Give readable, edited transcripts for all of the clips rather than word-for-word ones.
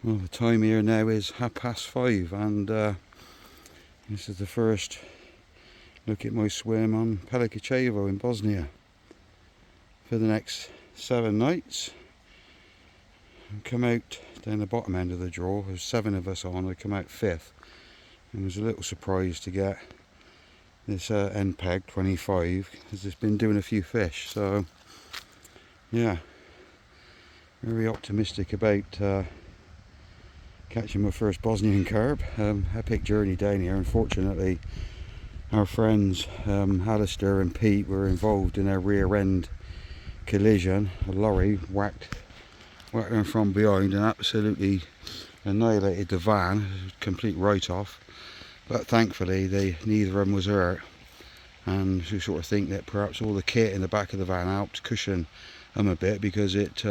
Well, the time here now is 5:30, and this is the first look at my swim on Pelico in Bosnia for the next 7 nights. I come out down the bottom end of the draw. There's 7 of us on. I come out 5th, and was a little surprised to get this end peg 25 because it's been doing a few fish. So yeah, very optimistic about catching my first Bosnian carp. Epic journey down here. Unfortunately, our friends Alistair and Pete were involved in a rear end collision. A lorry whacked them from behind and absolutely annihilated the van. Complete write-off. But thankfully, neither of them was hurt. And we sort of think that perhaps all the kit in the back of the van helped cushion them a bit, because it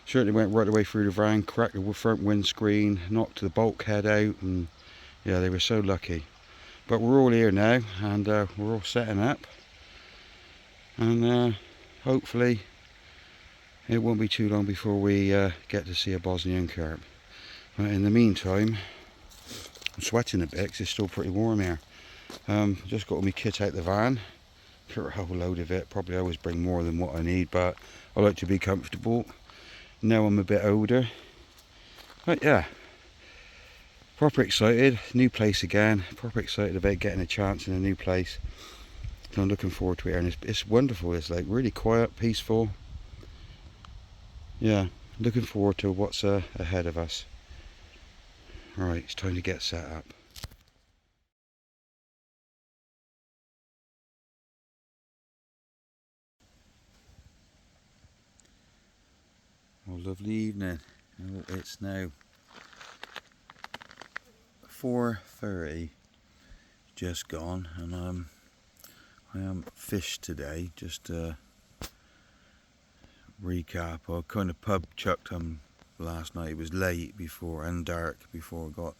certainly went right the way through the van, cracked the front windscreen, knocked the bulkhead out, and yeah, they were so lucky. But we're all here now, and we're all setting up, and hopefully it won't be too long before we get to see a Bosnian carp. But in the meantime, I'm sweating a bit because it's still pretty warm here. Just got all my kit out the van, got a whole load of it. Probably always bring more than what I need, but I like to be comfortable. Now I'm a bit older, but yeah, proper excited. New place again, proper excited about getting a chance in a new place. So I'm looking forward to it, and it's wonderful. It's like really quiet, peaceful. Yeah, looking forward to what's ahead of us. Alright, it's time to get set up. Well, lovely evening. Oh, it's now 4:30, just gone, and I am fished today. Just to recap, I kind of pub chucked them last night. It was late before and dark before I got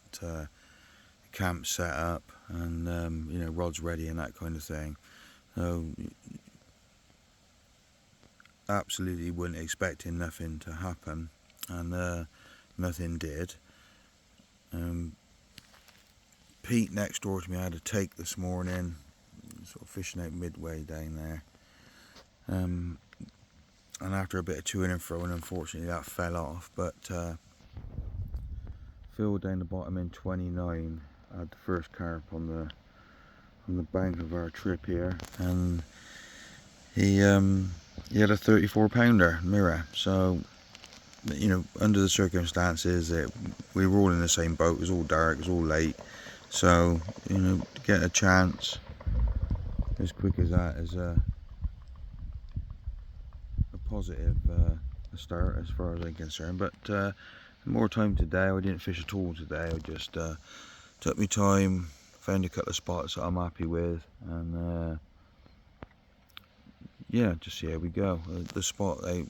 camp set up and you know, rods ready and that kind of thing. So absolutely wasn't expecting nothing to happen, and nothing did. Pete next door to me had a take this morning, sort of fishing out midway down there, and after a bit of to-ing and fro-ing, unfortunately that fell off, but Phil down the bottom in 29 had the first carp on the bank of our trip here, and he had a 34 pounder mirror. So, you know, under the circumstances, we were all in the same boat. It was all dark, it was all late, so, you know, to get a chance as quick as that is a positive start as far as I'm concerned. But more time today. I didn't fish at all today. I just took my time, found a couple of spots that I'm happy with, and yeah, just see how we go. The spot out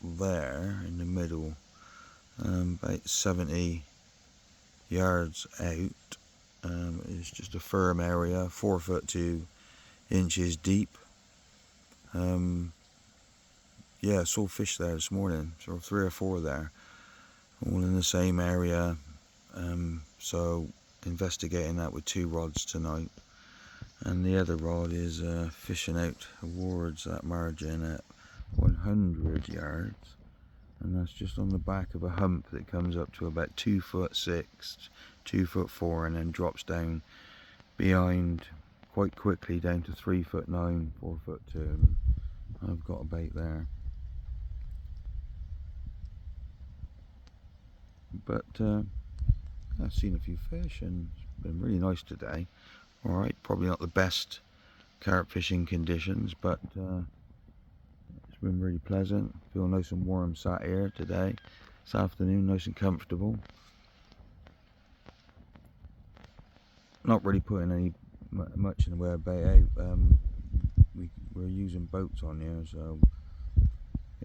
there in the middle, about 70 yards out, is just a firm area, 4 foot 2 inches deep. Yeah, saw fish there this morning, so 3 or 4 there, all in the same area. So investigating that with 2 rods tonight, and the other rod is fishing out towards that margin at 100 yards, and that's just on the back of a hump that comes up to about 2 foot 6, 2 foot 4, and then drops down behind quite quickly down to 3 foot 9, 4 foot 2. I've got a bait there, but I've seen a few fish and it's been really nice today. Alright, probably not the best carp fishing conditions, but it's been really pleasant. Feel nice and warm sat here today, this afternoon, nice and comfortable. Not really putting any much in the way of bait out. We're using boats on here, so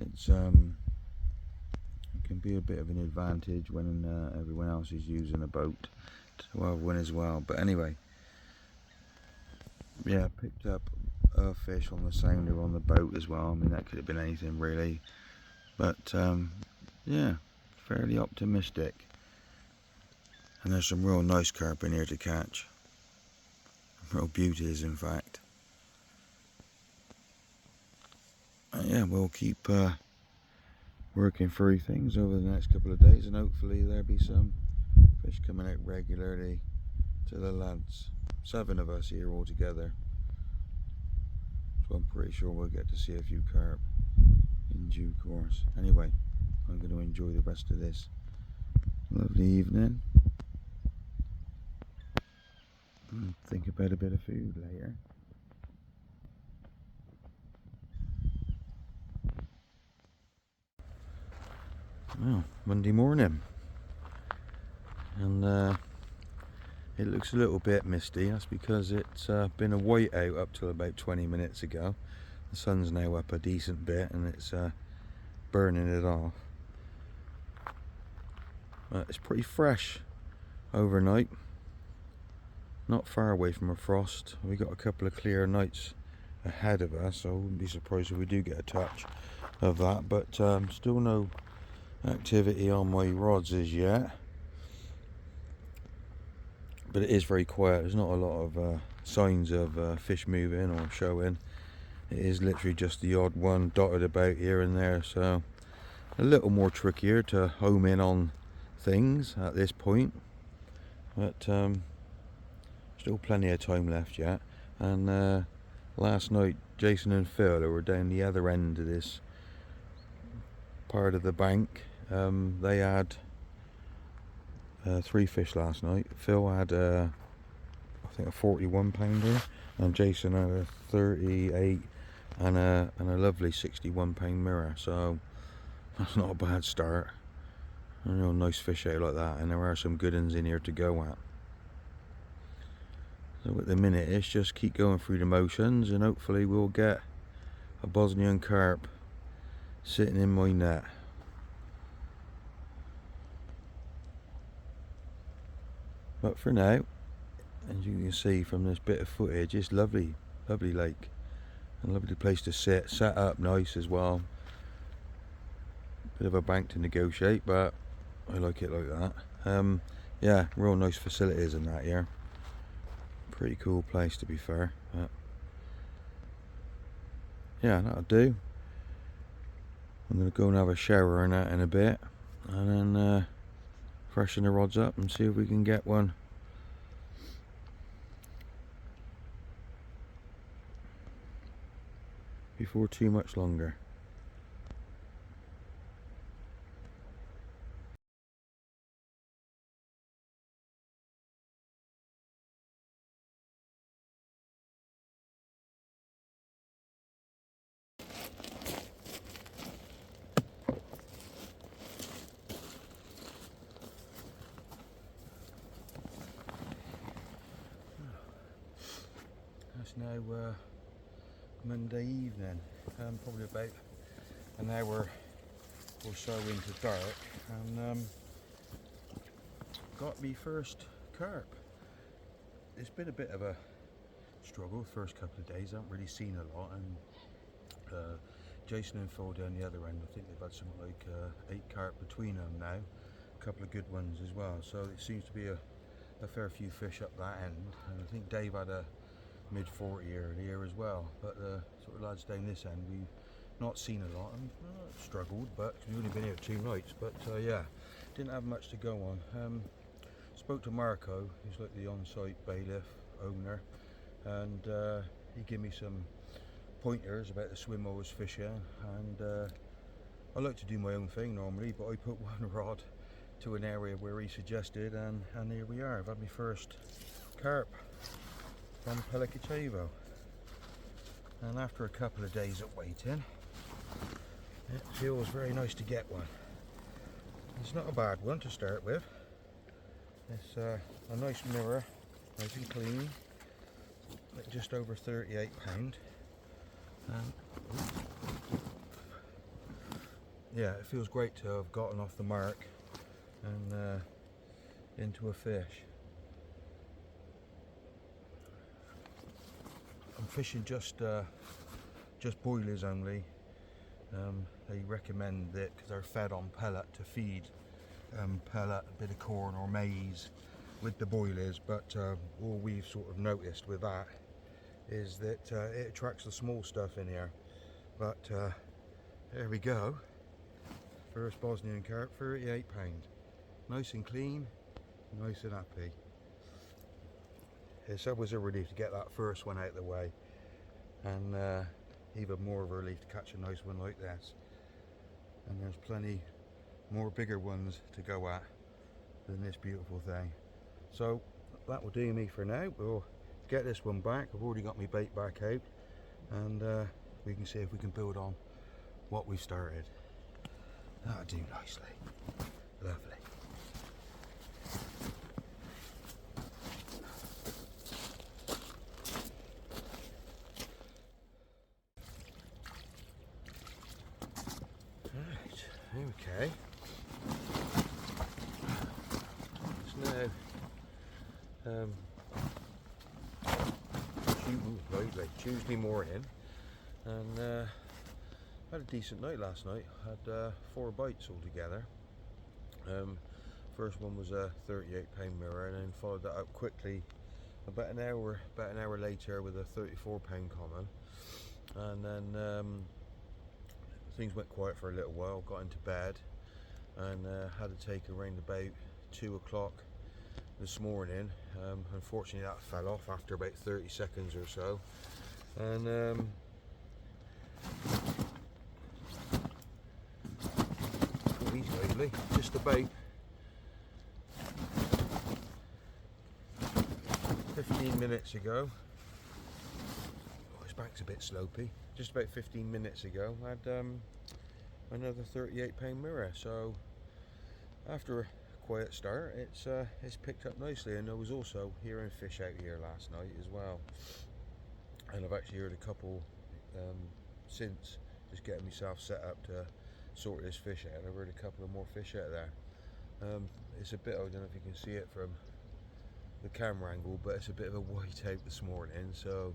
it's it can be a bit of an advantage when everyone else is using a boat to have one as well. But anyway, yeah, picked up a fish on the sounder on the boat as well. I mean, that could have been anything really, but yeah, fairly optimistic. And there's some real nice carp in here to catch. Real beauties, in fact. And yeah, we'll keep working through things over the next couple of days, and hopefully there'll be some fish coming out regularly to the lads. 7 of us here all together, so I'm pretty sure we'll get to see a few carp in due course. Anyway, I'm going to enjoy the rest of this lovely evening and think about a bit of food later. Well, Monday morning, and it looks a little bit misty. That's because it's been a whiteout up till about 20 minutes ago. The sun's now up a decent bit and it's burning it off. It's pretty fresh overnight, not far away from a frost. We got a couple of clear nights ahead of us, so I wouldn't be surprised if we do get a touch of that, but still no activity on my rods as yet. But it is very quiet. There's not a lot of signs of fish moving or showing. It is literally just the odd one dotted about here and there, so a little more trickier to home in on things at this point, but still plenty of time left yet. And last night Jason and Phil, who were down the other end of this part of the bank, they had 3 fish last night. Phil had I think a 41 pounder, and Jason had a 38 and a lovely 61 pound mirror, so that's not a bad start. A real nice fish out like that, and there are some good ones in here to go at. So at the minute it's just keep going through the motions, and hopefully we'll get a Bosnian carp sitting in my net. But for now, as you can see from this bit of footage, it's lovely, lovely lake, and lovely place to sit, set up nice as well. Bit of a bank to negotiate, but I like it like that. Yeah, real nice facilities in that here. Pretty cool place, to be fair. But yeah, that'll do. I'm going to go and have a shower and that in a bit, and then freshen the rods up and see if we can get one before too much longer. It's now Monday evening, probably about an hour or so into dark, and got me first carp. It's been a bit of a struggle the first couple of days. I haven't really seen a lot, and Jason and Phil down the other end, I think they've had something like 8 carp between them now, a couple of good ones as well, so it seems to be a fair few fish up that end. And I think Dave had a mid-40 earlier as well, but the sort of lads down this end we've not seen a lot, and struggled, but we've only been here 2 nights. But yeah, didn't have much to go on. Spoke to Marco, who's like the on-site bailiff owner, and he gave me some pointers about the swim I was fishing, and I like to do my own thing normally, but I put one rod to an area where he suggested, and here we are. I've had my first carp from Pelico, and after a couple of days of waiting, it feels very nice to get one. It's not a bad one to start with. It's a nice mirror, nice and clean, at just over 38 pound. Yeah, it feels great to have gotten off the mark and into a fish. I'm fishing just boilers only. They recommend it because they're fed on pellet, to feed pellet, a bit of corn or maize with the boilies, but all we've sort of noticed with that is that it attracts the small stuff in here. But there we go, first Bosnian carp, £38. Nice and clean, nice and happy. It's always a relief to get that first one out of the way, and even more of a relief to catch a nice one like this. And there's plenty more bigger ones to go at than this beautiful thing. So that will do me for now. We'll get this one back. I've already got my bait back out, and we can see if we can build on what we started. That'll do nicely. Lovely. Right, okay. It's now Tuesday morning, and had a decent night last night. Had 4 bites altogether. First one was a £38 mirror, and then followed that up quickly about an hour later with a £34 common. And then things went quiet for a little while. Got into bed and had to take around about 2 o'clock this morning. Unfortunately that fell off after about 30 seconds or so, and he's lively. Just about 15 minutes ago, his back's a bit slopey, just about 15 minutes ago I had another £38 mirror. So after a quiet start, it's picked up nicely. And I was also hearing fish out here last night as well, and I've actually heard a couple since, just getting myself set up to sort this fish out. I've heard a couple of more fish out there. It's a bit, I don't know if you can see it from the camera angle, but it's a bit of a whiteout this morning, so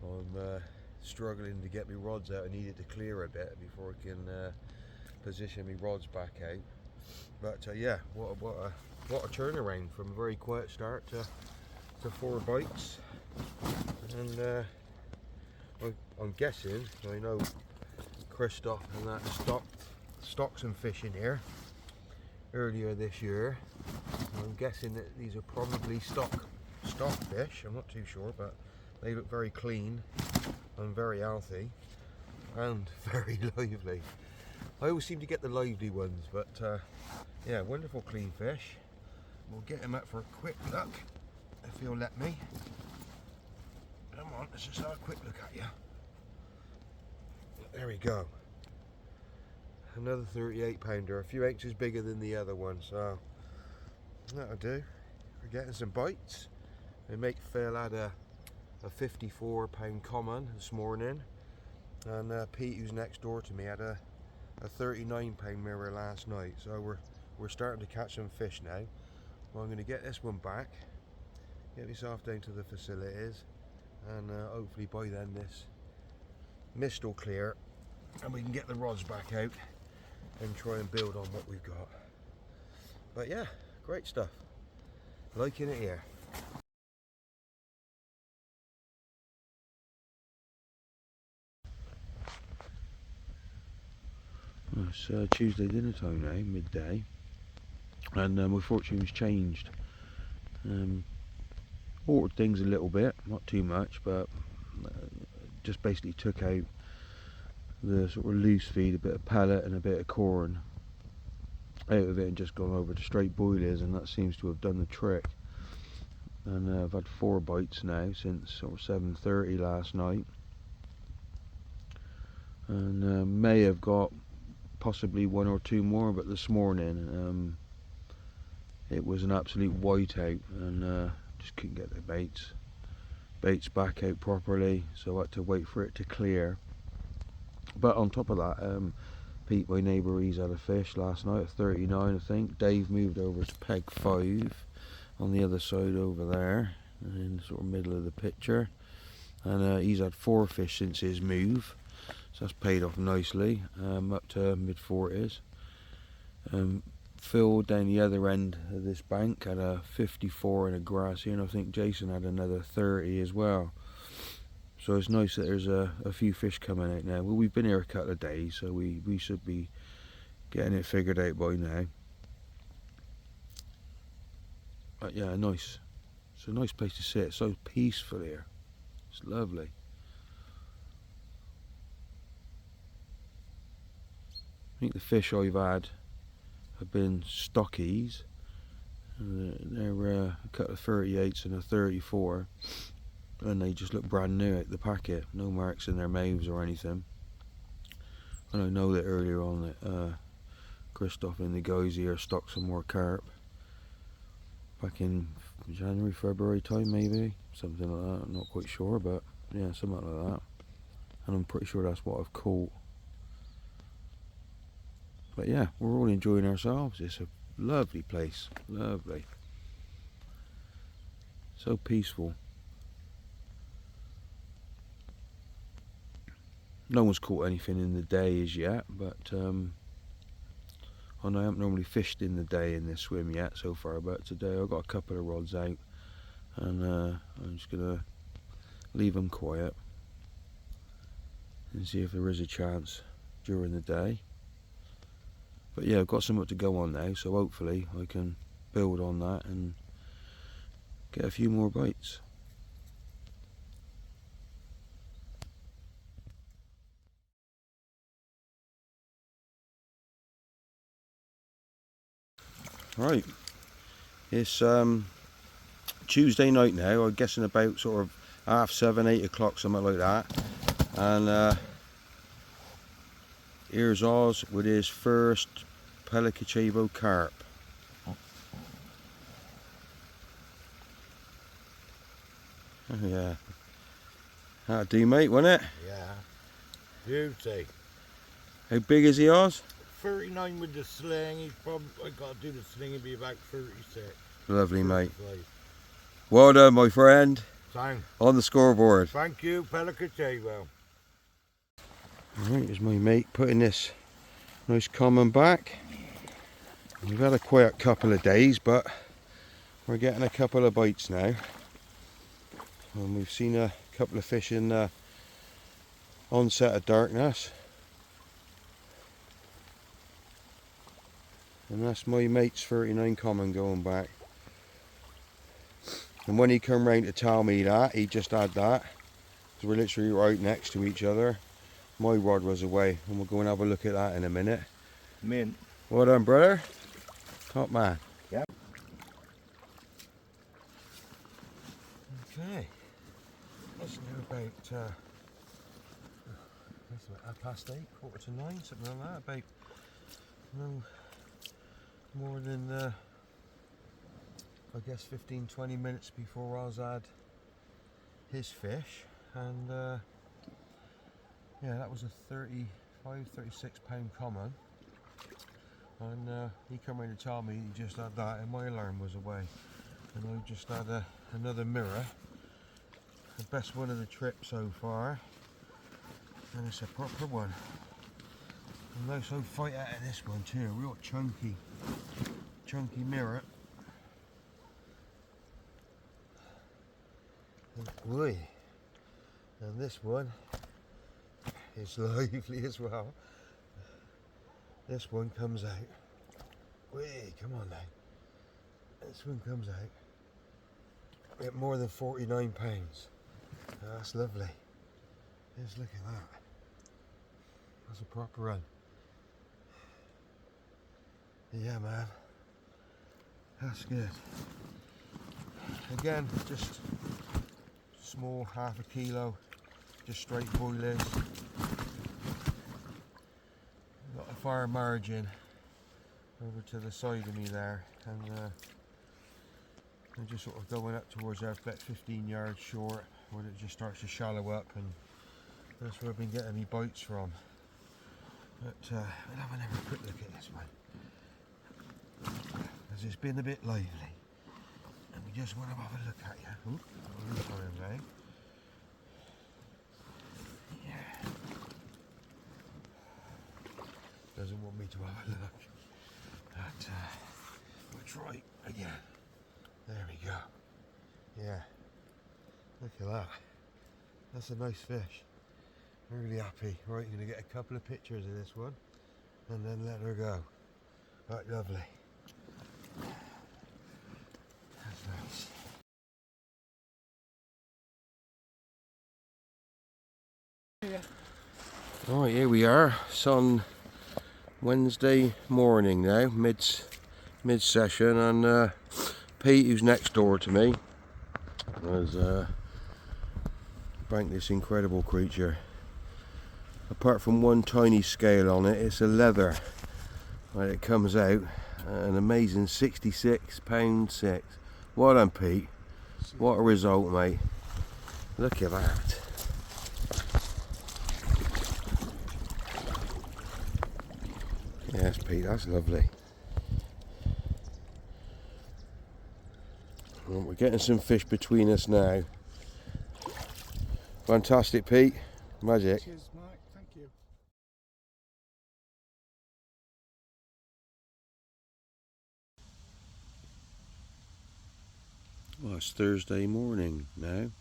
I'm struggling to get my rods out. I need it to clear a bit before I can position my rods back out. But yeah, what a turnaround from a very quiet start to 4 bites. And I'm guessing, I know Christoph and that stocked some fish in here earlier this year. I'm guessing that these are probably stock fish. I'm not too sure, but they look very clean and very healthy and very lively. I always seem to get the lively ones, but yeah, wonderful clean fish. We'll get him up for a quick look, if he'll let me. Come on, let's just have a quick look at you. There we go. Another 38 pounder, a few inches bigger than the other one, so that'll do. We're getting some bites. They make Phil had a £54 common this morning, and Pete, who's next door to me, had a £39 mirror last night. So we're starting to catch some fish now. Well, I'm going to get this one back, get myself down to the facilities, and hopefully by then this mist will clear and we can get the rods back out and try and build on what we've got. But yeah, great stuff. Liking it here. It's Tuesday dinner time now, midday, and unfortunately it's changed. Altered things a little bit, not too much, but just basically took out the sort of loose feed, a bit of pellet and a bit of corn out of it, and just gone over to straight boilies, and that seems to have done the trick. And I've had 4 bites now since sort of 7:30 last night, and may have got possibly 1 or 2 more, but this morning it was an absolute whiteout, and just couldn't get the baits back out properly, so I had to wait for it to clear. But on top of that, Pete, my neighbour, he's had a fish last night at 39, I think. Dave moved over to peg 5 on the other side over there, in the sort of middle of the picture, and he's had 4 fish since his move, so that's paid off nicely, up to mid-40s. Phil down the other end of this bank had a 54 in a grassy, and I think Jason had another 30 as well. So it's nice that there's a few fish coming out now. Well, we've been here a couple of days, so we should be getting it figured out by now. But yeah, nice. It's a nice place to sit. It's so peaceful here. It's lovely. I think the fish I've had have been stockies. They're a couple of 38s and a 34, and they just look brand new out the packet. No marks in their mouths or anything. And I know that earlier on that Christoph and the guys here stocked some more carp back in January, February time, maybe something like that. I'm not quite sure, but yeah, something like that. And I'm pretty sure that's what I've caught. But yeah, we're all enjoying ourselves. It's a lovely place, lovely. So peaceful. No one's caught anything in the day as yet, but and I haven't normally fished in the day in this swim yet so far, but today I've got a couple of rods out, and I'm just gonna leave them quiet and see if there is a chance during the day. But yeah, I've got something to go on now, so hopefully I can build on that and get a few more bites. Right, it's Tuesday night now. I'm guessing about sort of 7:30, 8 o'clock, something like that. And here's Oz with his first Pelicacevo carp. Oh yeah, that'd do, mate, wouldn't it? Yeah, beauty. How big is he, Oz? 39 with the sling. He's probably, I got to do the sling, he'll be about 36. Lovely, mate. 35. Well done, my friend. Thanks. On the scoreboard. Thank you, Pelicacevo. Alright, here's my mate putting this nice common back. We've had a quiet couple of days, but we're getting a couple of bites now. And we've seen a couple of fish in the onset of darkness. And that's my mate's 39 common going back. And when he come round to tell me that, he just had that. So we're literally right next to each other. My rod was away, and we'll go and have a look at that in a minute. Mint. Well done, brother. Top man. Yep. Okay. It's now about 8:30, 8:45, something like that. About no more than I guess 15-20 minutes before Oz had his fish, and yeah, that was a 35-36 pound common, and he come round to tell me he just had that, and my alarm was away, and I just had another mirror, the best one of the trip so far, and it's a proper one. And nice old fight out of this one too, a real chunky mirror. Boy, and this one is lively as well. This one comes out. Wait, come on now. This one comes out at more than 49 pounds. That's lovely. Just look at that. That's a proper run. Yeah, man. That's good. Again, just small, half a kilo, just straight boilies. Got a fire margin over to the side of me there, and I'm just sort of going up towards there, about 15 yards short, where it just starts to shallow up, and that's where I've been getting me bites from. But we'll have another quick look at this one, because it's been a bit lively. And we just want to have a look at you. Oop, yeah. Doesn't want me to have a look. But we'll try again. There we go. Yeah, look at that. That's a nice fish. Really happy. Right, I'm going to get a couple of pictures of this one and then let her go. Right, lovely. That's nice. Alright, here we are. It's on Wednesday morning now, mid-session, and Pete, who's next door to me, has banked this incredible creature. Apart from one tiny scale on it, it's a leather. Right, it comes out an amazing 66 pound 6. Well done, Pete. What a result, mate. Look at that. Yes, Pete, that's lovely. Well, we're getting some fish between us now. Fantastic, Pete. Magic. Cheers, Mike. Thank you. Well, it's Thursday morning now.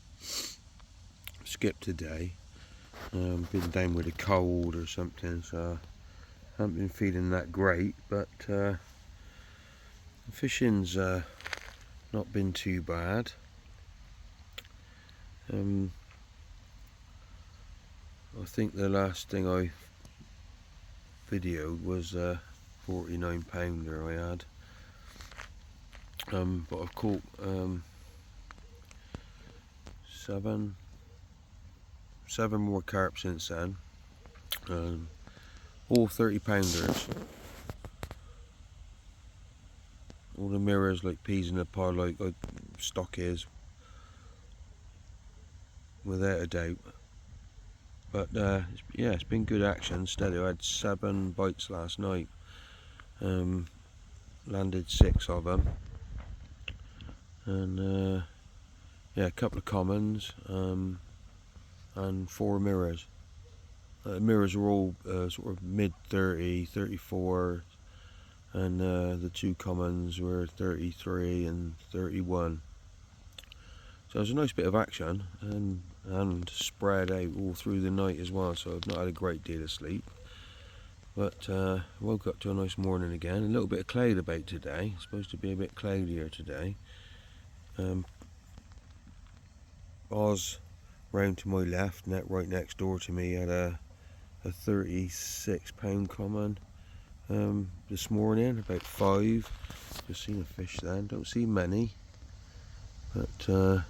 Skipped today. Been down with a cold or something, so I haven't been feeling that great, but fishing's not been too bad. I think the last thing I videoed was a 49 pounder I had, but I've caught seven more carp since then, all 30 pounders, all the mirrors like peas in a pod, like stock is, without a doubt. But yeah, it's been good action, steady. I had 7 bites last night, landed 6 of them, and yeah, a couple of commons, and 4 mirrors. Mirrors are all sort of mid 30, 34, and the 2 commons were 33 and 31. So it was a nice bit of action, and spread out all through the night as well, so I've not had a great deal of sleep. But woke up to a nice morning again. A little bit of cloud about today. It's supposed to be a bit cloudier today. Oz, round to my left, right next door to me, had a 36 pound common this morning, about 5. Just seen a fish then, don't see many, but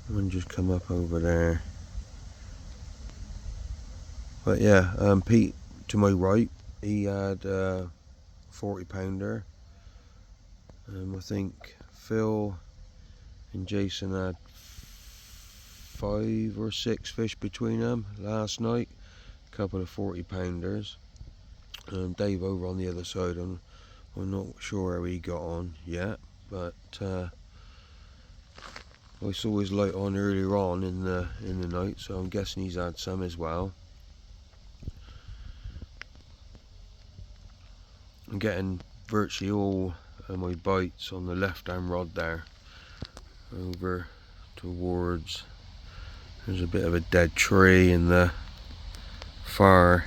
one just come up over there. But yeah, Pete to my right, he had a 40 pounder. I think Phil and Jason had 5 or 6 fish between them last night, a couple of 40 pounders. Dave over on the other side, I'm not sure how he got on yet, but I saw his light on earlier on in the night, so I'm guessing he's had some as well. I'm getting virtually all of my bites on the left hand rod there, over towards, there's a bit of a dead tree in the far,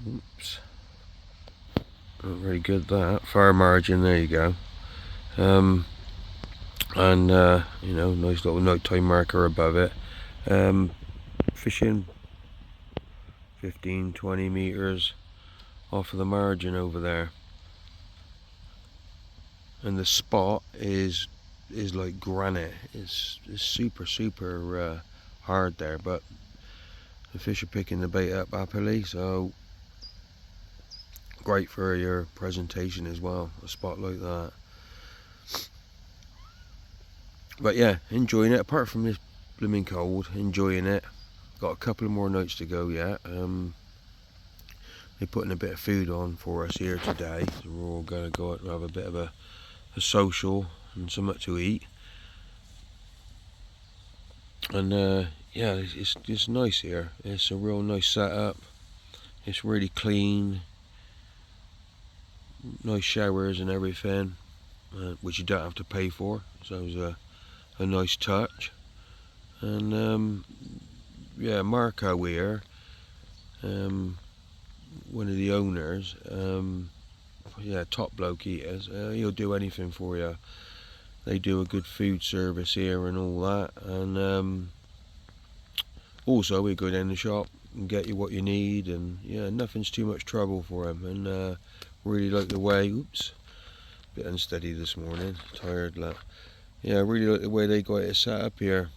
oops, not very good that, far margin, there you go. And you know, nice little nighttime marker above it. Fishing 15-20 meters off of the margin over there, and the spot is like granite. It's super hard there, but the fish are picking the bait up happily, so great for your presentation as well, a spot like that. But yeah, enjoying it. Apart from this blooming cold, enjoying it. Got a couple of more nights to go yet. They're putting a bit of food on for us here today, so we're all going to go out and have a bit of a social and something to eat. And yeah, it's nice here. It's a real nice setup. It's really clean. nice showers and everything, which you don't have to pay for, so it was a nice touch. And yeah, Marco here, one of the owners, yeah, top bloke he is. He'll do anything for you. They do a good food service here and all that, and also we go down the shop and get you what you need, and yeah, nothing's too much trouble for him. And really like the way, oops, bit unsteady this morning, tired like. Yeah, I really like the way they got it set up here.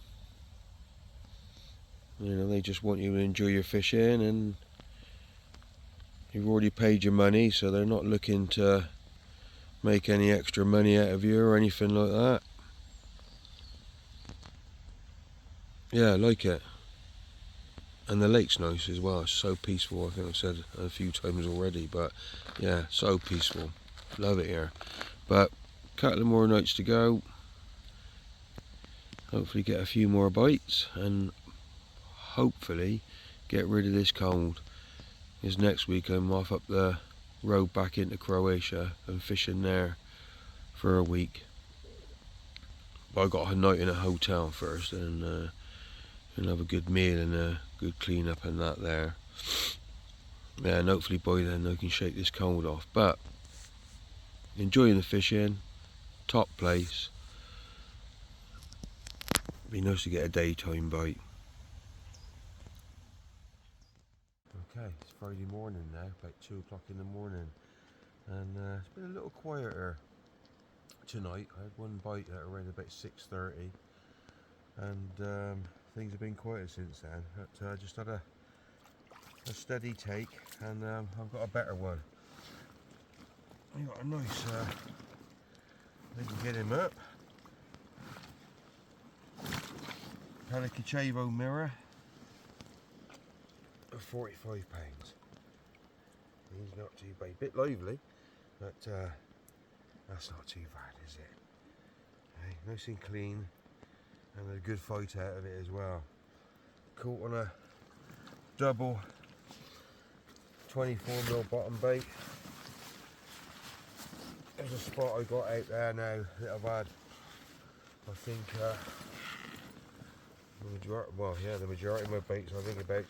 You know, they just want you to enjoy your fishing, and you've already paid your money, so they're not looking to make any extra money out of you or anything like that. Yeah, I like it. And the lake's nice as well. It's so peaceful. I think I've said a few times already, but yeah, so peaceful. Love it here. But a couple of more nights to go. Hopefully get a few more bites, and hopefully get rid of this cold. Because next week I'm off up the road back into Croatia and fishing there for a week. But I got a night in a hotel first, and have a good meal and a good clean up and that there. Yeah, and hopefully by then I can shake this cold off. But enjoying the fishing, top place. Be nice to get a daytime bite. Okay, it's Friday morning now, about 2 o'clock in the morning, and it's been a little quieter tonight. I had one bite at around about 6:30, and things have been quieter since then. But I just had a steady take, and I've got a better one. I got a nice, I can get him up. Pelico mirror of 45 pounds. He's not too bad, bit lively, but that's not too bad, is it? Hey, nice and clean, and a good fight out of it as well. Caught on a double 24mm bottom bait. There's a spot I got out there now that I've had, I think, the majority of my baits, I think about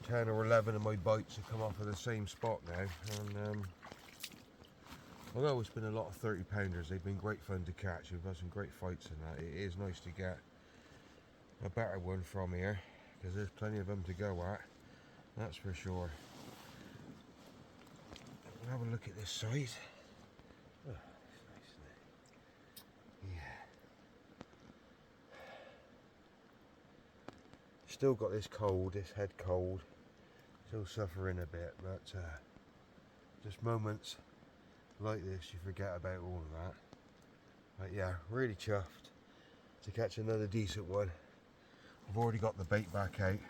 10 or 11 of my bites have come off of the same spot now, and although it's been a lot of 30-pounders, they've been great fun to catch. We've had some great fights in that. It is nice to get a better one from here, because there's plenty of them to go at, that's for sure. We'll have a look at this side. Oh, it's nice, isn't it? Yeah. Still got this cold, this head cold. Still suffering a bit, but just moments like this you forget about all of that. But yeah, really chuffed to catch another decent one. I've already got the bait back out,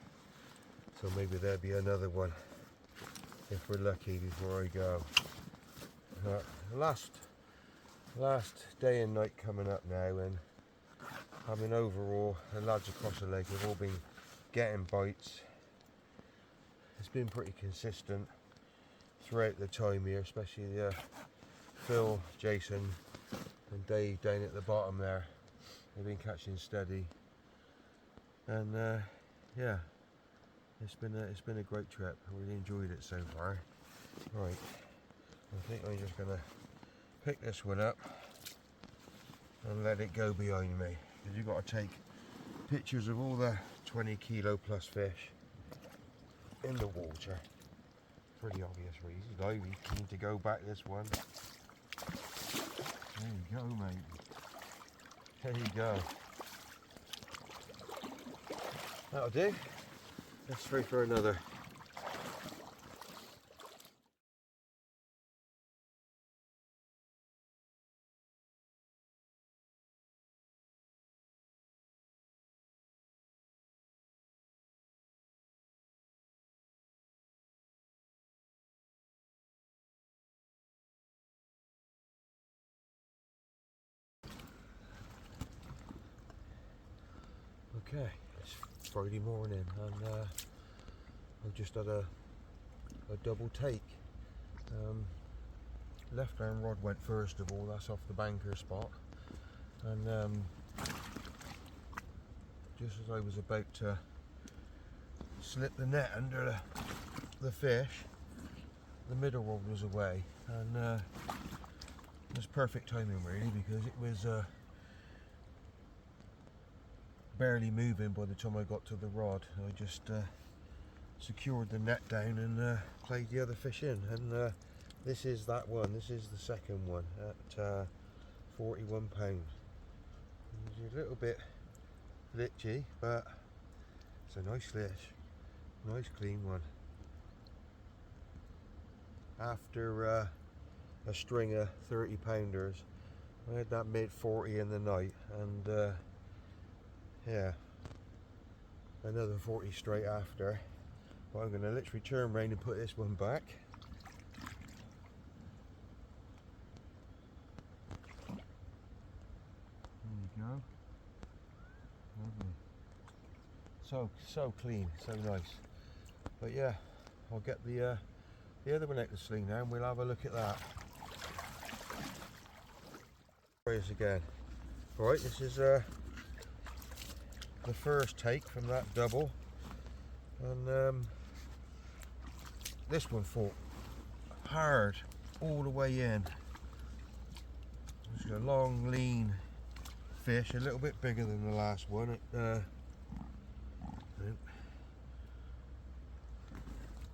so maybe there'll be another one if we're lucky before I go. Last day and night coming up now, and I mean overall the lads across the lake have all been getting bites. It's been pretty consistent throughout the time here, especially Phil, Jason and Dave down at the bottom there. They've been catching steady, and yeah, it's been a great trip. I really enjoyed it so far. Right, I think I'm just gonna pick this one up and let it go behind me, because you've got to take pictures of all the 20 kilo plus fish in the water. Pretty obvious reason. Lively, keen to go back this one. There you go, mate. There you go. That'll do. Let's throw for another. Okay, it's Friday morning, and I've just had a double take. Left hand rod went first of all, that's off the banker spot, and just as I was about to slip the net under the fish, the middle rod was away, and it was perfect timing really, because it was barely moving by the time I got to the rod. I just secured the net down and played the other fish in, and this is that one. This is the second one at 41 pounds. It's a little bit glitchy, but it's a nice fish, nice clean one. After a string of 30 pounders, I had that mid 40 in the night, and yeah, another 40 straight after. But I'm going to literally turn around and put this one back. There you go. Lovely. So clean, so nice. But yeah, I'll get the other one out the sling now, and we'll have a look at that. Try this again. Right, this is the first take from that double, and this one fought hard all the way in. It's a long, lean fish, a little bit bigger than the last one. At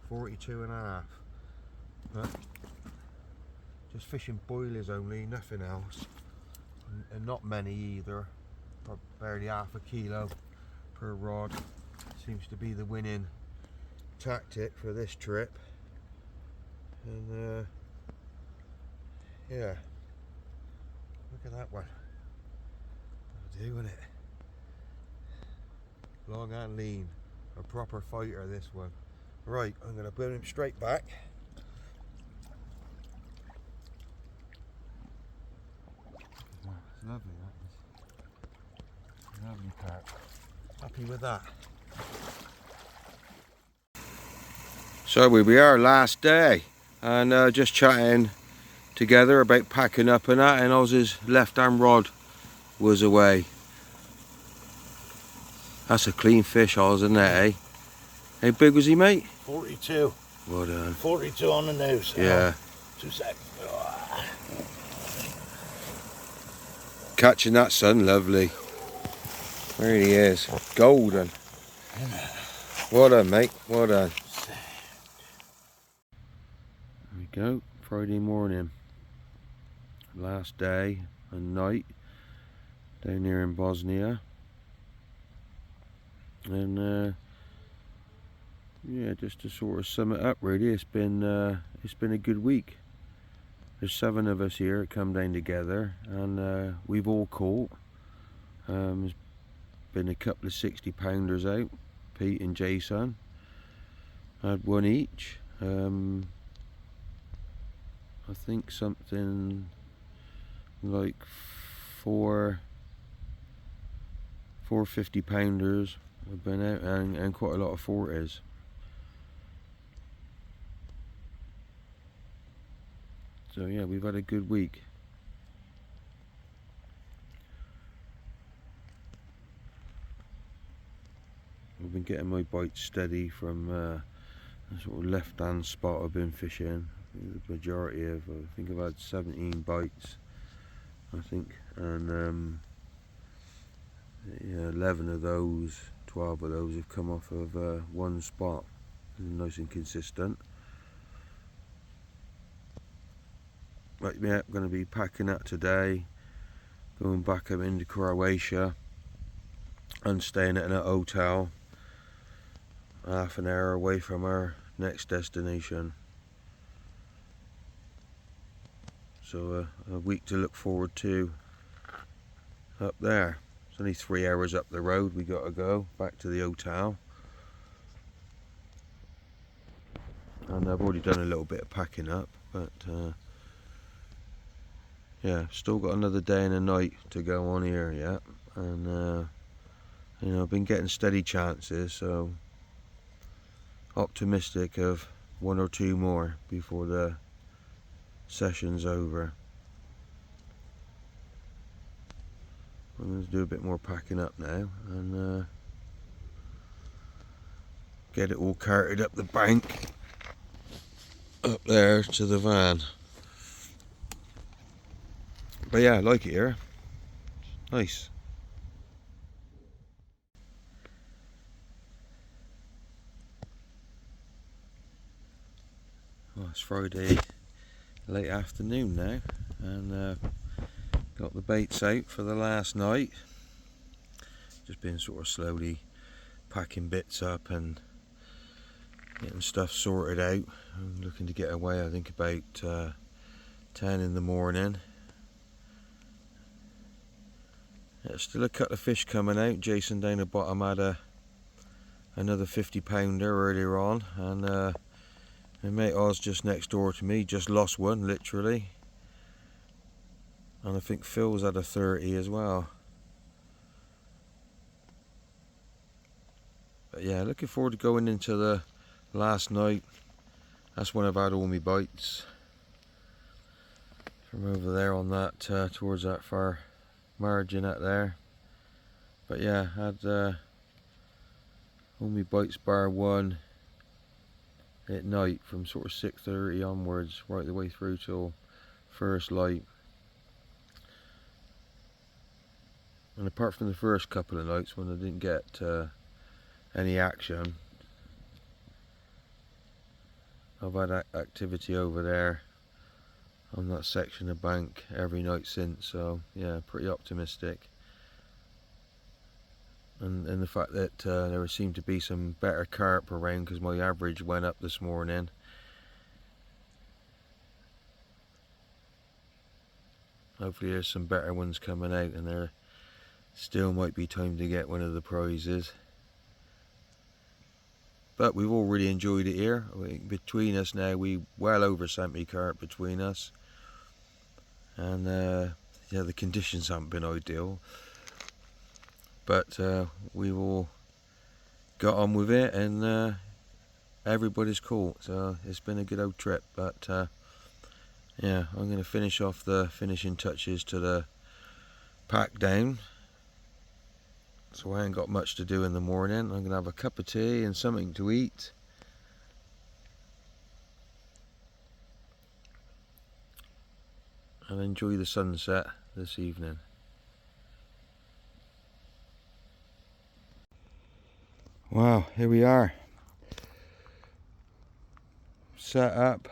42 and a half. But just fishing boilers only, nothing else, and not many either. Barely half a kilo per rod seems to be the winning tactic for this trip. And yeah, look at that one. That'll do, isn't it? Long and lean, a proper fighter this one. Right, I'm going to put him straight back. It's lovely, that is. Lovely carp. Happy with that. So we are last day, and just chatting together about packing up and that, and Ozzy's left hand rod was away. That's a clean fish, Oz, isn't it, eh? How big was he, mate? 42. Well done. 42 on the nose. Yeah. 2 seconds. Catching that sun, lovely. There he is, golden. Well done, mate, well done. There we go, Friday morning. Last day and night down here in Bosnia. And yeah, just to sort of sum it up really, it's been a good week. There's 7 of us here that come down together, and we've all caught. There's been a couple of 60 pounders out, Pete and Jason had one each. I think something like four 50 pounders have been out, and quite a lot of 40s. So yeah, we've had a good week. I've been getting my bites steady from the sort of left hand spot I've been fishing. The majority of, I think I've had 17 bites, I think, and yeah, 11 of those, 12 of those have come off of one spot. Nice and consistent. Right, yeah, I'm going to be packing up today, going back up into Croatia and staying at a hotel half an hour away from our next destination. So a week to look forward to up there. It's only 3 hours up the road we got to go back to the hotel. And I've already done a little bit of packing up, but yeah, still got another day and a night to go on here yet, and you know, I've been getting steady chances, so optimistic of 1 or 2 more before the session's over. I'm going to do a bit more packing up now and get it all carted up the bank up there to the van. But yeah, I like it here. Nice. Well, it's Friday late afternoon now, and got the baits out for the last night. Just been sort of slowly packing bits up and getting stuff sorted out. I'm looking to get away, I think about 10 in the morning. There's still a couple of fish coming out. Jason down the bottom had another 50 pounder earlier on, and my mate Oz just next door to me just lost one, literally. And I think Phil's had a 30 as well. But yeah, looking forward to going into the last night. That's when I've had all my bites. From over there on that, towards that far margin out there. But yeah, had all my bites bar one at night from sort of 6:30 onwards, right the way through till first light. And apart from the first couple of nights when I didn't get any action, I've had activity over there on that section of bank every night since, so yeah, pretty optimistic. And the fact that there seemed to be some better carp around, because my average went up this morning. Hopefully there's some better ones coming out, and there still might be time to get one of the prizes. But we've all really enjoyed it here. I think between us now, we well over 70 carp between us. And yeah, the conditions haven't been ideal. But we've all got on with it, and everybody's caught. So it's been a good old trip. But yeah, I'm going to finish off the finishing touches to the pack down. So I ain't got much to do in the morning. I'm going to have a cup of tea and something to eat. And enjoy the sunset this evening. Wow, here we are. Set up,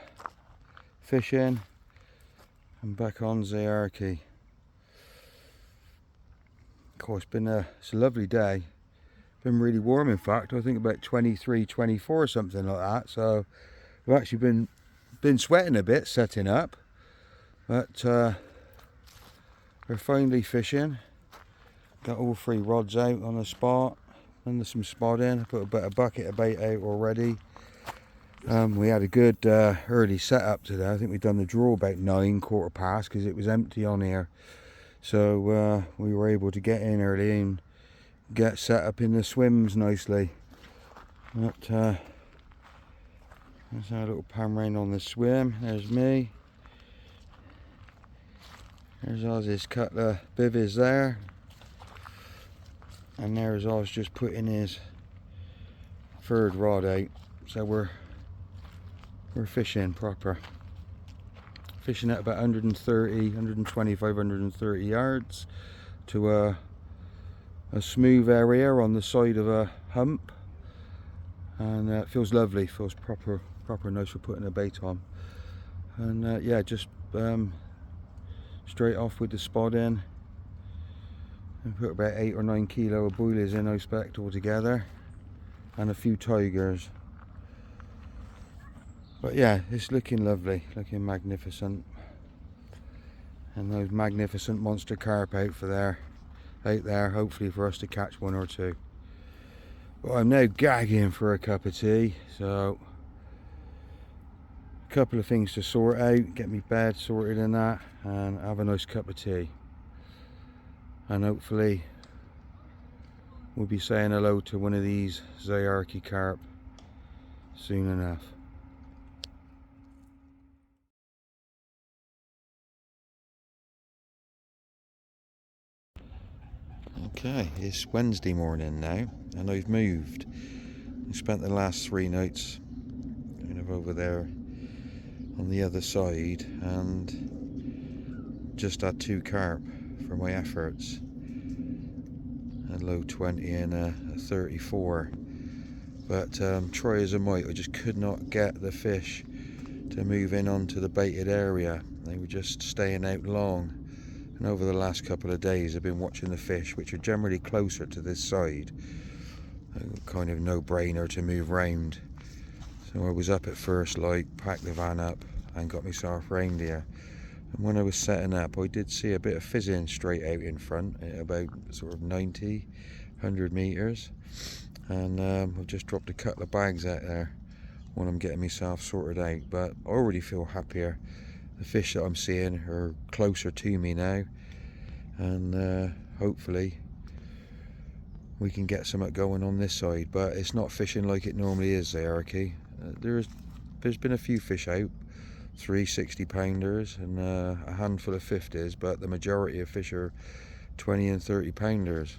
fishing, and back on Zajarki. Of course, it's a lovely day. Been really warm, in fact. I think about 23, 24, something like that. So we've actually been sweating a bit setting up, but we're finally fishing. Got all 3 rods out on the spot, and there's some spotting. I put a bucket of bait out already. We had a good early setup today. I think we'd done the draw about 9, quarter past, because it was empty on here. So we were able to get in early and get set up in the swims nicely. But there's our little pan round on the swim. There's me. There's Ozzy's couple of bivvies there. And there's Oz just putting his 3rd rod out. So we're fishing proper. Fishing at about 125, 130 yards to a smooth area on the side of a hump, and it feels lovely. Feels proper nice for putting a bait on. And yeah, just straight off with the spot in, and put about 8 or 9 kilo of boilies in, I expect, altogether, and a few tigers. But yeah, it's looking lovely, looking magnificent. And those magnificent monster carp out there, hopefully for us to catch 1 or 2. Well, I'm now gagging for a cup of tea, so a couple of things to sort out, get me bed sorted and that, and have a nice cup of tea. And hopefully we'll be saying hello to one of these Zajarki carp soon enough. Okay, it's Wednesday morning now, and I've moved. I spent the last 3 nights kind of over there on the other side, and just had 2 carp for my efforts. A low 20 and a 34. But try as I might, I just could not get the fish to move in onto the baited area. They were just staying out long. And over the last couple of days I've been watching the fish, which are generally closer to this side. Kind of no-brainer to move round. So I was up at first light, packed the van up and got myself round here. And when I was setting up, I did see a bit of fizzing straight out in front at about sort of 90, 100 metres. And I've just dropped a couple of bags out there when I'm getting myself sorted out. But I already feel happier. The fish that I'm seeing are closer to me now, and hopefully we can get something going on this side. But it's not fishing like it normally is, Zajarki. There's been a few fish out, 3 60-pounders and a handful of 50s, but the majority of fish are 20 and 30-pounders.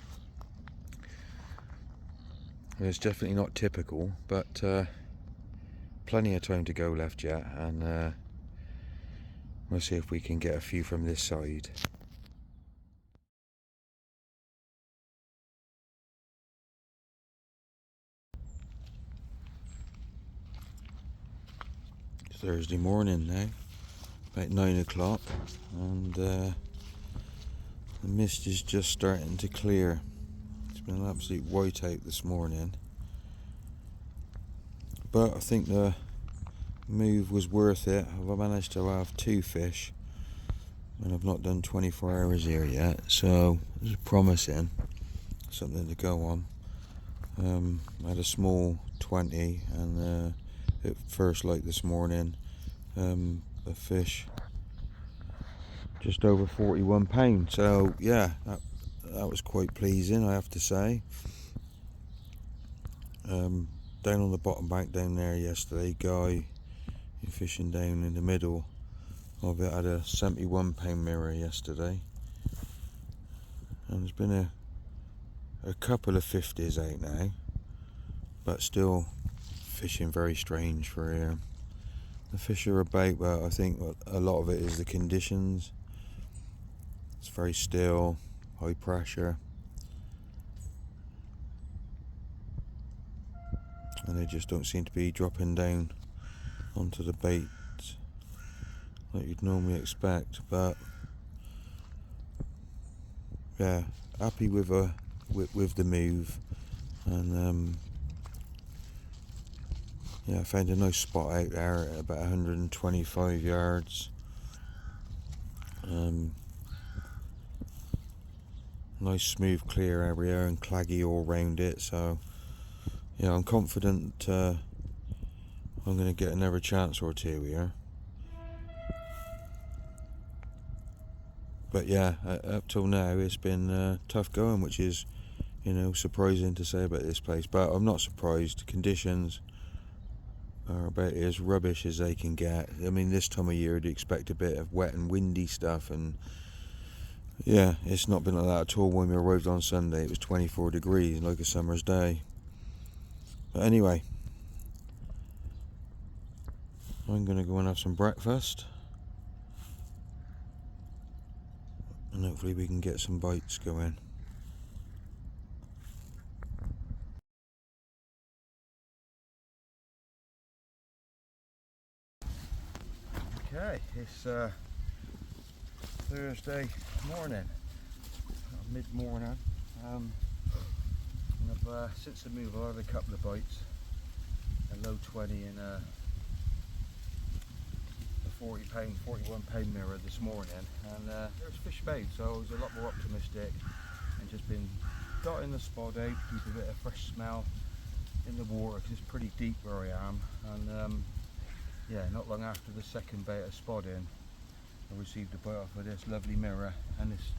It's definitely not typical, but plenty of time to go left yet, and we'll see if we can get a few from this side. It's Thursday morning now, about 9 o'clock, and the mist is just starting to clear. It's been an absolute whiteout this morning, but I think the move was worth it. I've managed to have 2 fish, and I've not done 24 hours here yet, so this is promising, something to go on. I had a small 20, and at first light this morning, a fish just over 41 pounds. So yeah, that was quite pleasing, I have to say. Down on the bottom bank down there yesterday, guy fishing down in the middle of it had a 71 pound mirror yesterday, and there's been a couple of 50s out now, but still fishing very strange for here. The fish are about, but I think a lot of it is the conditions. It's very still, high pressure, and they just don't seem to be dropping down onto the bait like you'd normally expect. But yeah, happy with the move, and yeah, I found a nice spot out there at about 125 yards. Nice smooth clear area and claggy all round it, so yeah, I'm confident I'm going to get another chance or 2 here. But yeah, up till now it's been tough going, which is, surprising to say about this place. But I'm not surprised. Conditions are about as rubbish as they can get. I mean, this time of year you'd expect a bit of wet and windy stuff, and yeah, it's not been like that at all. When we arrived on Sunday it was 24 degrees like a summer's day. But anyway, I'm going to go and have some breakfast, and hopefully we can get some bites going. Okay, it's Thursday morning, mid-morning, and I've since the move I've had a couple of bites, a low 20 and a 40 pound, 41 pound mirror this morning, and there's fish about, so I was a lot more optimistic and just been dotting the spot out, keep a bit of fresh smell in the water because it's pretty deep where I am. And yeah, not long after the second bait of spotting, I received a bite off of this lovely mirror, and it's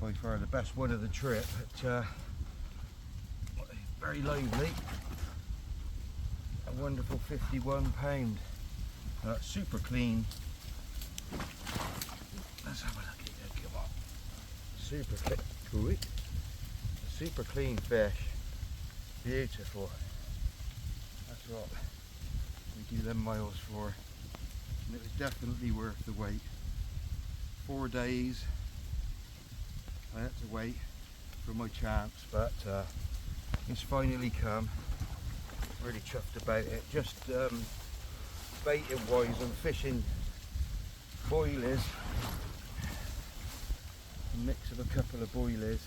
by far the best one of the trip. It's very lively, a wonderful 51 pound. Super clean. Let's have a look at it. Come on. Super clean. super clean fish, beautiful. That's what we do them miles for, and it was definitely worth the wait. 4 days I had to wait for my chance, but it's finally come. Really chuffed about it. Just baiting wise, I'm fishing boilies, a mix of a couple of boilies,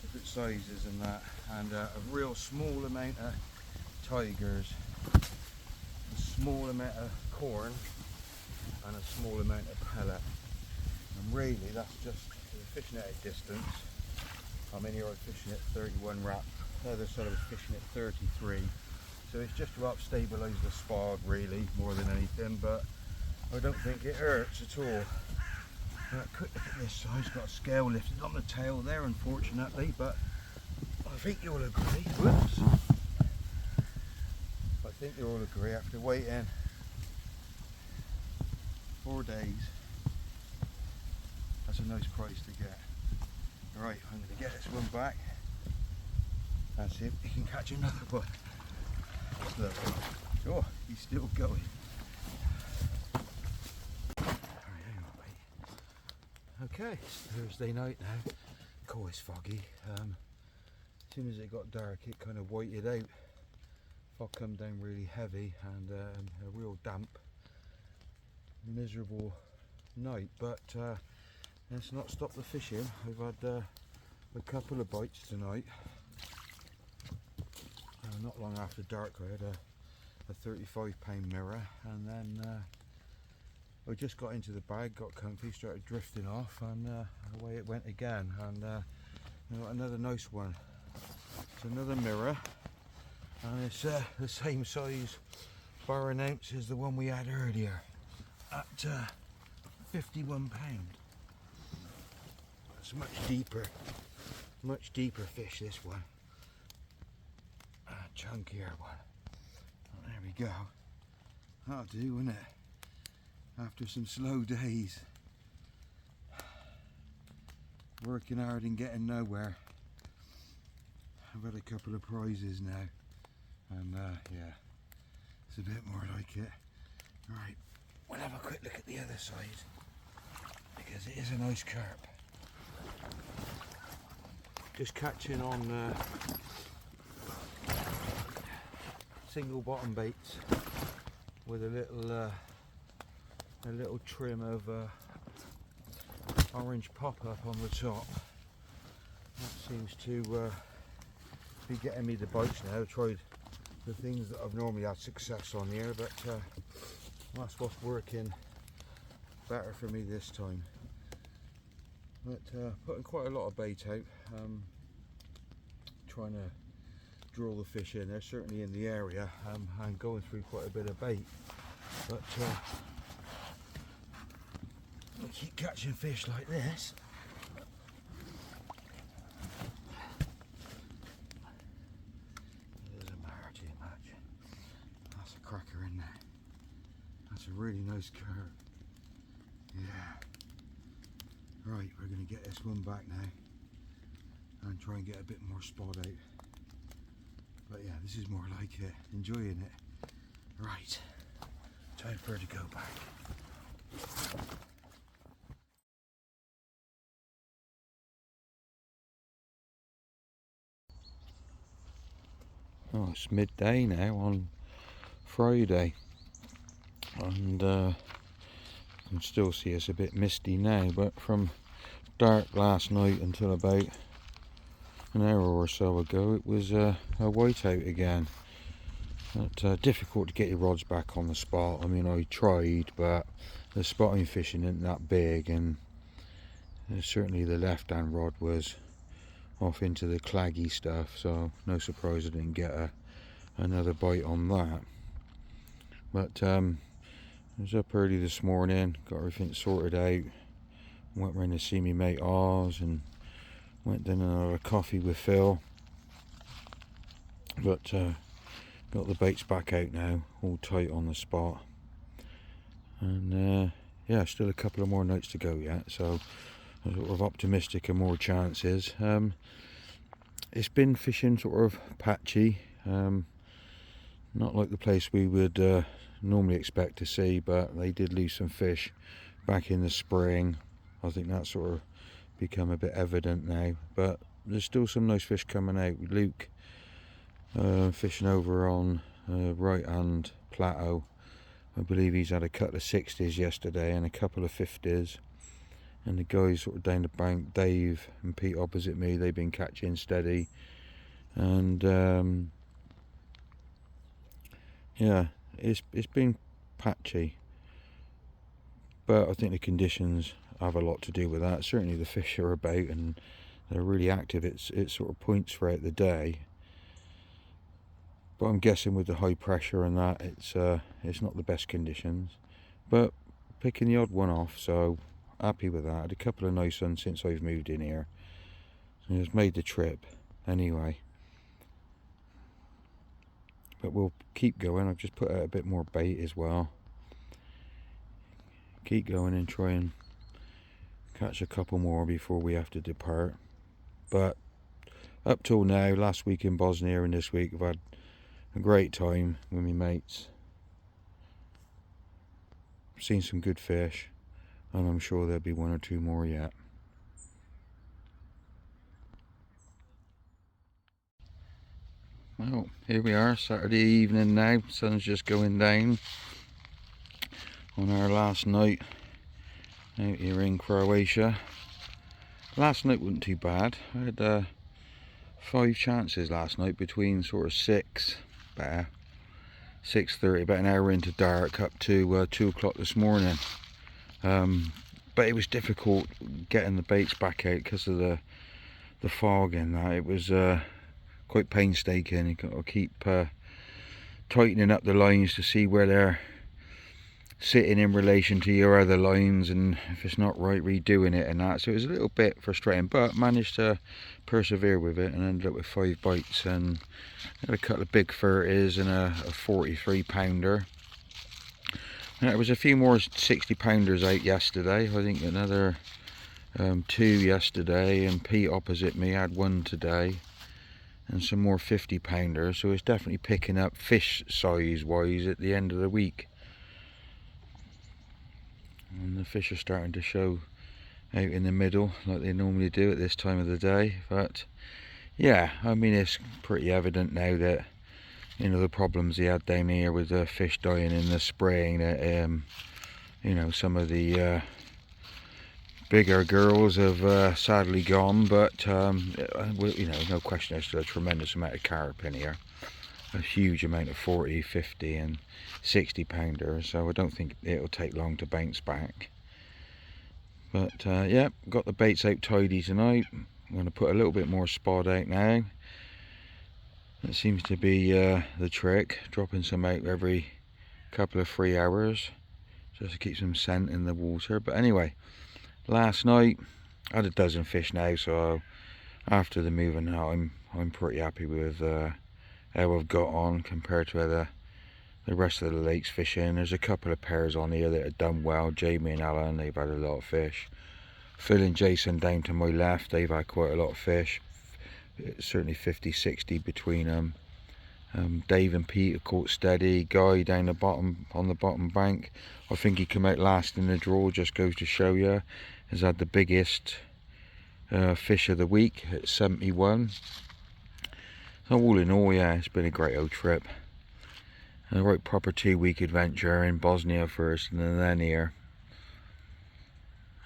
different sizes and that, and a real small amount of tigers, a small amount of corn and a small amount of pellet. And really that's just fishing at a distance. I'm in here, I'm fishing at 31 wrap, the other side I was fishing at 33. So it's just to help stabilise the spot really, more than anything, but I don't think it hurts at all. Quick look at this size, got a scale lifted on the tail there unfortunately, but I think you'll agree, whoops, I think you'll all agree after waiting 4 days, that's a nice price to get. Right, I'm going to get this one back and see if we can catch another one. Look, oh, he's still going. Okay, it's Thursday night now. Cool, it's foggy. As soon as it got dark, it kind of whited out. Fog come down really heavy and a real damp, miserable night. But let's not stop the fishing. We've had a couple of bites tonight. Not long after dark, I had a 35-pound mirror, and then I just got into the bag, got comfy, started drifting off, and away it went again. And I got another nice one. It's another mirror, and it's the same size bar and ounce as the one we had earlier at 51 pound. It's much deeper fish, this one. Chunkier one. Oh, there we go. That'll do, won't it? After some slow days, working hard and getting nowhere, I've had a couple of prizes now, and yeah, it's a bit more like it. Right, we'll have a quick look at the other side, because it is a nice carp. Just catching on single bottom baits with a little trim of orange pop-up on the top. That seems to be getting me the bites now. I've tried the things that I've normally had success on here, but that's what's working better for me this time. But putting quite a lot of bait out, trying to draw the fish in. They're certainly in the area. I'm going through quite a bit of bait, but we keep catching fish like this. It doesn't matter too much. That's a cracker in there. That's a really nice carp. Yeah. Right, we're going to get this one back now and try and get a bit more spot out. But yeah, this is more like it. Enjoying it. Right, time for her to go back. Oh, it's midday now on Friday, and I can still see it's a bit misty now, but from dark last night until about an hour or so ago it was a whiteout again. But difficult to get your rods back on the spot. I mean, I tried, but the spot I'm fishing isn't that big, and certainly the left hand rod was off into the claggy stuff, so no surprise I didn't get another bite on that. But I was up early this morning, got everything sorted out, went round to see me mate Oz, and went down and had a coffee with Phil. But got the baits back out now, all tight on the spot, and yeah, still a couple of more nights to go yet, so I'm sort of optimistic of more chances. it's been fishing sort of patchy, not like the place we would normally expect to see, but they did lose some fish back in the spring. I think that's sort of become a bit evident now, but there's still some nice fish coming out. Luke fishing over on right hand plateau, I believe he's had a couple of 60s yesterday and a couple of 50s, and the guys sort of down the bank, Dave and Pete opposite me, they've been catching steady, and yeah, it's been patchy, but I think the conditions have a lot to do with that. Certainly the fish are about and they're really active. It's sort of points throughout the day, but I'm guessing with the high pressure and that, it's not the best conditions, but picking the odd one off, so happy with that. Had a couple of nice ones since I've moved in here, and it's made the trip anyway. But we'll keep going. I've just put out a bit more bait as well. Keep going and try and catch a couple more before we have to depart. But up till now, last week in Bosnia and this week, I've had a great time with my mates. Seen some good fish, and I'm sure there'll be one or two more yet. Well, here we are, Saturday evening now. Sun's just going down on our last night out here in Croatia. Last night wasn't too bad. I had 5 chances last night between sort of 6:30, about an hour into dark, up to 2 o'clock this morning. But it was difficult getting the baits back out because of the fog and that. It was quite painstaking. You've got to keep tightening up the lines to see where they're sitting in relation to your other lines, and if it's not right, redoing it and that. So it was a little bit frustrating, but managed to persevere with it and ended up with 5 bites, and had a couple of big 30s and a 43 pounder. And there was a few more 60 pounders out yesterday. I think another 2 yesterday, and Pete opposite me had 1 today, and some more 50 pounders. So it's definitely picking up fish size wise at the end of the week, and the fish are starting to show out in the middle like they normally do at this time of the day. But yeah, I mean, it's pretty evident now that, you know, the problems he had down here with the fish dying in the spring, that you know, some of the bigger girls have sadly gone, but you know, no question, there's still a tremendous amount of carp in here, a huge amount of 40, 50 and 60 pounders, so I don't think it'll take long to bounce back. But yeah, got the baits out tidy tonight. I'm going to put a little bit more spot out now. That seems to be the trick, dropping some out every couple of 3 hours just to keep some scent in the water. But anyway, last night I had a dozen fish now, so after the moving out, I'm pretty happy with how I've got on compared to the rest of the lakes fishing. There's a couple of pairs on here that have done well. Jamie and Alan, they've had a lot of fish. Phil and Jason down to my left, they've had quite a lot of fish. Certainly 50, 60 between them. Dave and Pete have caught steady. Guy down the bottom, on the bottom bank, I think he came out last in the draw, just goes to show you, has had the biggest fish of the week at 71. So all in all, yeah, it's been a great old trip. A right proper 2-week adventure in Bosnia first, and then here.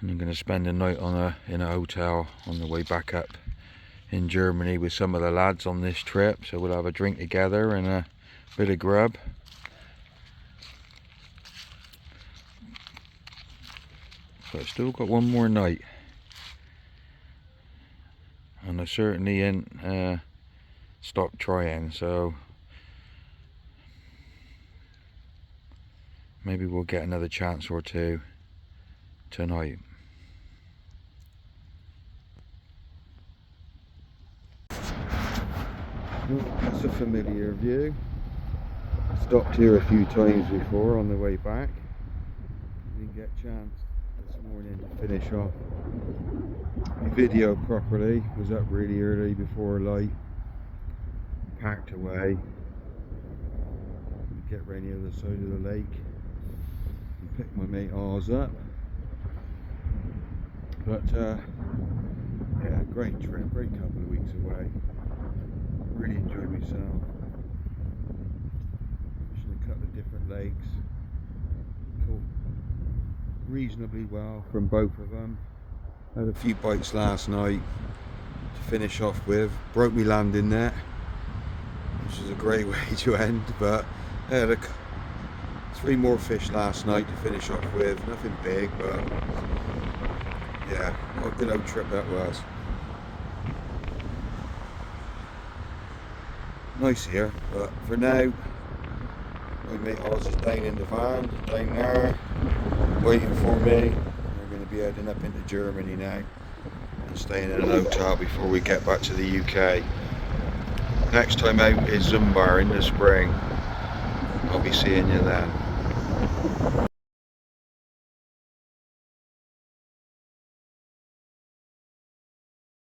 And I'm going to spend the night in a hotel on the way back up in Germany with some of the lads on this trip. So we'll have a drink together and a bit of grub. But I've still got one more night, and I certainly ain't stopped trying, so maybe we'll get another chance or two tonight. That's a familiar view. Stopped here a few times before on the way back. Didn't get a chance this morning to finish off video properly. Was up really early before light, packed away, get ready on the other side of the lake and pick my mate Ozzy up. But yeah, great trip, great couple of weeks away. Really enjoyed myself. Fishing a couple of different lakes. Caught reasonably well from both of them. Had a few bites last night to finish off with. Broke me landing net, which is a great way to end, but I had 3 more fish last night to finish off with. Nothing big, but yeah, what a good old trip that was. Nice here, but for now, my mate Ozzy's down in the van, down there, waiting for me. We're going to be heading up into Germany now and staying in an hotel before we get back to the UK. Next time out is Zumbar in the spring. I'll be seeing you then.